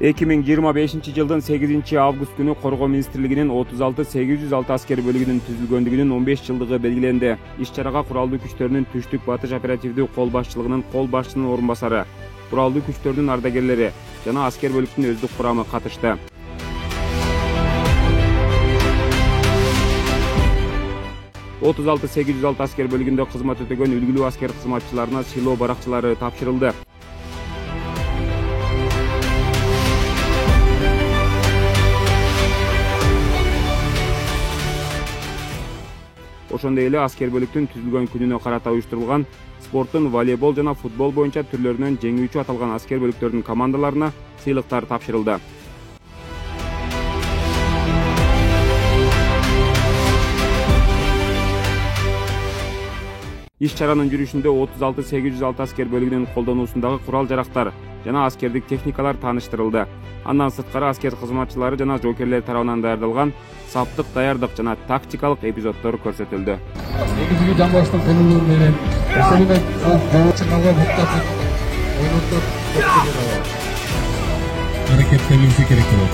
2025-жылдын 8-август күнү Коргоо министрлигинин 36-806 аскер бөлүгүнүн түзүлгөндүгүнүн 15 жылдыгы белгиленди. Иш-чарага куралдуу күчтөрүнүн Түштүк Батыш оперативдүү кол башчылыгынын кол башчысынын орун басары, куралдуу күчтөрдүн ардагерлери жана аскер бөлүктүн өздүк курамы катышты. 36-806 аскер бөлүгүндө кызмат өтөгөн үлгүлүү аскер кызматчыларына сыйлоо баракчалары тапшырылды. Ошондой эле аскер бөлүктүн түзүлгөн күнүнө карата уюштурулган спорттун волейбол жана футбол боюнча түрлөрүнөн жеңүүчү аталган аскер бөлүктөрдүн командаларына сыйлыктар тапшырылды. Иш-чаранын жүрүшүндө 36-806 аскер бөлүгүнүн колдонуусундагы курал-жарактар жана аскердик техникалар тааныштырылды. Андан сырткары аскер кызматчылары жана жоокерлер тарабынан даярдалган саптык даярдык жана тактикалык эпизоддор көрсөтүлдү. Негизги жамбаштын колунуу менен аракеттенүүсү керек болот.